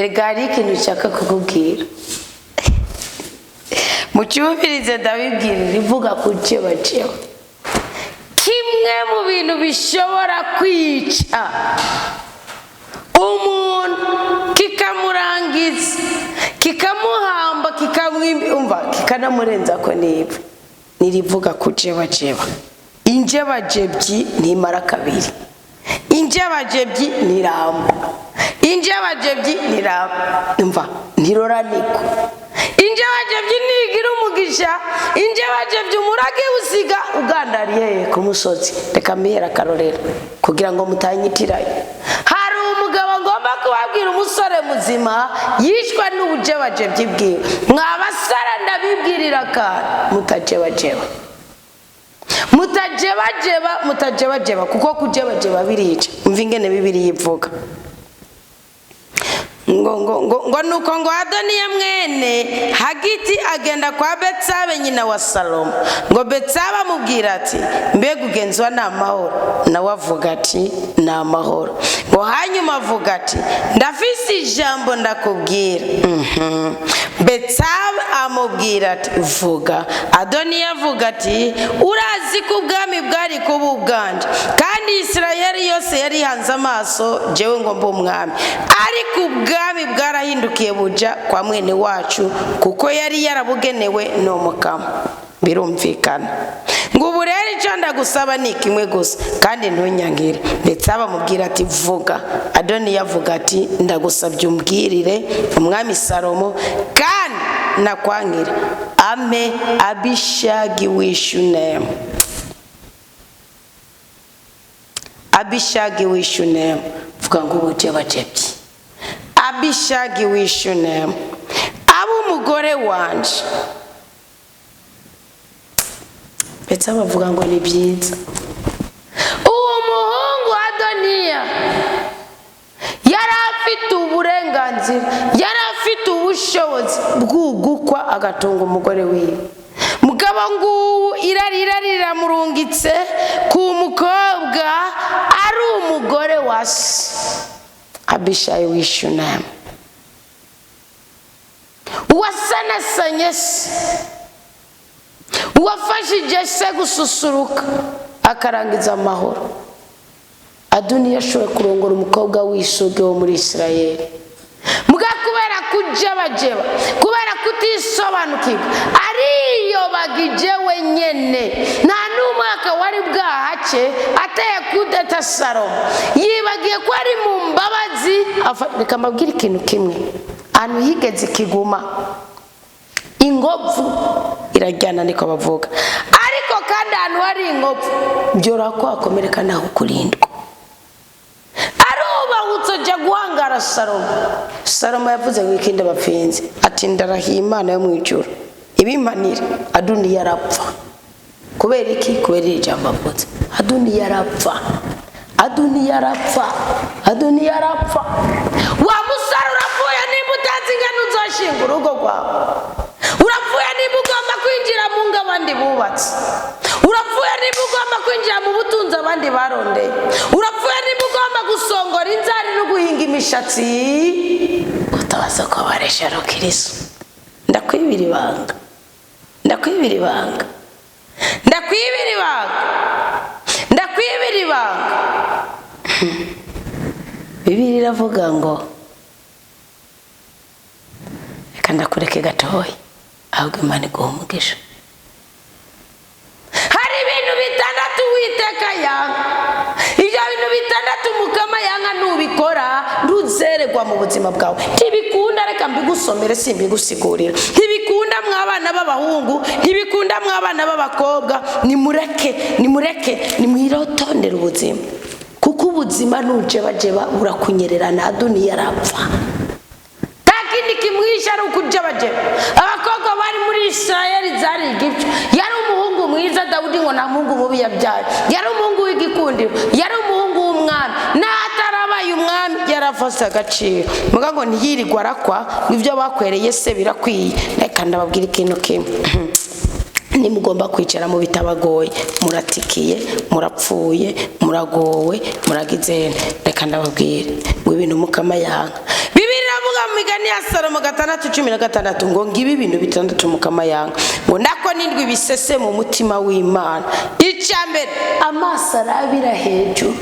Ergari ikintu nshaka kukubwira mucyumvirize ndabibwira rivuga kujebajeba kimwe mu bintu bishobora kwica umuntu kikamurangiza kikamuhamba kikamwimba kikanamurenza ko niba nirivuga kujebajeba injebajebyi ntimara kabiri injebajebyi niramba injebajebyi niramba umva ntiroraniko injebajebyi nigira umugisha injebajebyi umurage usiga ugandariye ku musozi reka mbihera karorero kugira ngo mutanyitiranye hari umugabo ngomba kubabwira umusore muzima yishwa n'ubujebajebyi bwiwe mwabasara ndabibwirira kandi mutajebajeba kuko kujebajeba birica umva ingene bibiri yivuga ngo nuko ngo Adoniya mwene Hagiti agenda kwa Betsabe nyina wa Salomo ngo Betsabe amubwira ati mbega ugenzwa n'amahoro nawe avuga ati n'amahoro ngo hanyuma avuga ati ndafise ijambo ndakubwira Betsabe amubwira ati vuga Adoniya avuga ati urazi ko ubwami bwari kuba ubwanje kandi Isirayeli yose yari hanze amaso jewe ngo mbe umwami ariko ubwami bwarahindukiye buja kwa mwene wacu kuko yari yarabugenewe no mukama birumvikana ngo ubu rero icyo ndagusaba ni kimwe gusa kandi ntunyangire ndetse abamubwira ati vuga Adoniya avuga ati ndagusabye umbwirire umwami Salomo kandi nakwangira ame Abishagi w'Ishunemu Abishagi w'Ishunemu vuga ngo ubujebajebyi Abishagi w'Ishunemu abo umugore wanje ndetse abavuga ngo ni byiza uwo muhungu Adoniya yari afite uburenganzira yari afite ubushobozi bw'ugukwa agatunga umugore wiwe mugabo nguwo irarira murungitse ku mukobwa ari umugore wa se Abishagi w'Ishunemu wasanasanye se wafashije se gususuruka akarangiza amahoro Adoniya ashoboye kurongora umukobwa w'isugi wo muri Isirayeli muga kubera kujebajeba kubera kutisobanukirwa ariyobagije wenyene nta n'umwaka wari bwahace ateye kudeta Salomo yibagiye ko ari mu mbabazi reka mbabwire ikintu kimwe ahantu higeze kiguma ingovu irajyana niko bavuga ariko kandi ahantu hari ingovu byora ko akomereka naho kurindwa arubahutse ajya guhangara Salomo yavuze ngo ikinde bapfinze ati ndarahiye Imana yo mu ijuru ibimanira Adoniya arapfa kubera iki kubera ijambo avuze Adoniya arapfa wa musara urapfuye nimba utazi ingano uzashinga urugo rwawe urapfuye nimba ugomba kwinjira mu ngo abandi bubatse urapfuye nimba ugomba kwinjira mu butunzi abandi barondeye urapfuye nimba ugomba gusongora inzara no guhinga imishatsi utabaza ko baresha rukiriso ndakwibira ibanga Bibiliya iravuga ngo reka ndakureke gatoya ahubwo Imana iguha umugisha hari ibintu bitandatu Uwiteka yanga ibyo bintu bitandatu Mukama yanga nubikora ntuzererwa mu buzima bwawe ntibikunda reka mbigusomere simbigusigurira ntibikunda mwabana b'abahungu ntibikunda mwabana b'abakobwa nimureke nimwirotondera ubuzima kuko ubuzima nujebajeba urakunyererana Adoniya arapfa takindi kimwisha ari ukujebajeba abakobwa bari muri Isirayeli zari igipfu yari umuhungu mwiza Dawudi ngo nta muhungu mubi yabyaye yari umuhungu w'igikundiro yari umuhungu w'umwami n'atarabaye umwami yarafase agaciro muga ngo ntiyirirwa arakwa ibyo bakwereye se birakwiye reka ndababwira ikintu kimwe nimugomba kwicara mu bitabagoye muratikiye murapfuye muragowe muragizene reka ndababwire ngo ibintu Mukama yanga Bibiliya iravuga mu mugani ya Salomo 6:16 ngo ngibi ibintu bitandatu mukama yanga ngo nako nindwi bisese mu mutima w'Imana. Icyambere amaso arabira hejuru.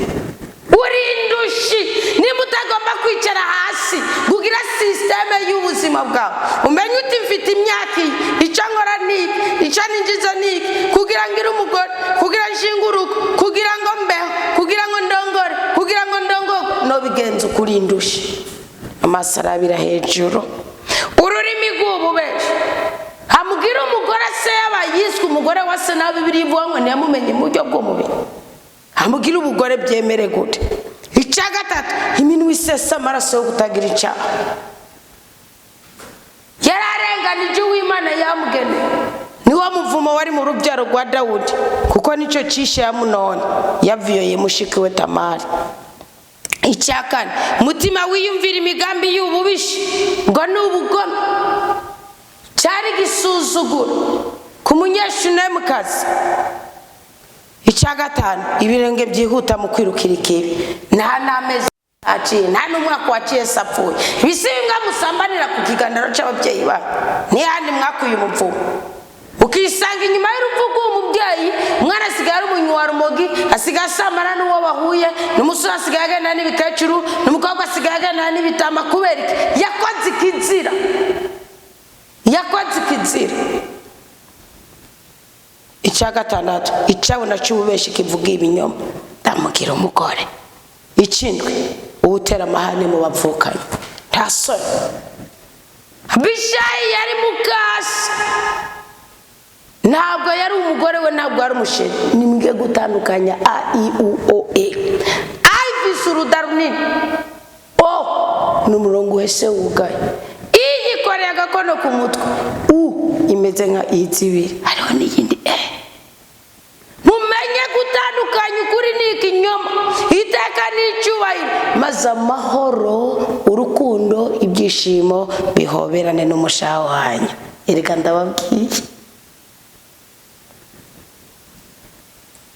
Urindushi nimutagomba kwicara hasi kugira systeme y'ubuzima bwawe. Umenye uti mfite imyaka icyo nkora niki icyo ninjiza niki kugira ngire umugore kugira nshinguruko kugira ngo mbeho kugira ngo ndongore kugira ngo ndongoke no bigenza ukurindushi. Amaso arabira hejuru. Ururimi rw'ububeshi hamugira umugore se yabayiswe umugore wa se na Bibiliya ivuga ngo ntiyamumenye mu buryo bw'umubiri. Hamugira ubugore byemere gute. Icya gatatu iminwa isesa amaraso yo kutagira icyaha. Yararenganije uw'Imana yamugeneye. Niwo muvumo wari mu rubyaro rwa Dawudi kuko nicyo cishe yamunone yaviyoye mushiki we Tamari. Icya kane mutima wiyumvira imigambi y'ububishi ngo n'ubugome. Cyari gisuzuguro ku munyeshuri mu kazi. Icya gatanu ibirenge byihuta mu kwirukira ikibi. Nta n'amezi aciye nta n'umwaka waciye sapfuye. Bisinga musambanira ku kiganiro cy'ababyeyi ba n'ihandi mwakuye umupfumu ukisanga inyuma y'urupfu rw'umubyeyi umwana asigaye ari umunywi wa rumogi asigaye asamana n'uwo bahuye n'umusore asigaye aganira n'ibikecuru n'umukobwa asigaye aganira n'ibitama kubera iki yakoze ikizira. Icya gatandatu icyabona cy'ububeshi kivuga ibinyoma ndamugira umugore. Ikindwi uwutera amahane mu bavukanye nta soni. Abishayi yari mukasi ntabwo yari umugore we ntabwo yari umusheri. Nimwe gutandukanya a i u o e. Ayifise uruda runini o n'umurongo wese wugaye. Iyikoreye agakono ku mutwe imeze nka izibiri hariho n'iyindi mumenye gutandukanya ukuri n'ikinyoma iteka n'icyubahiro maze amahoro urukundo ibyishimo bihoberane n'umushaho wanyu. Erega ndababwiye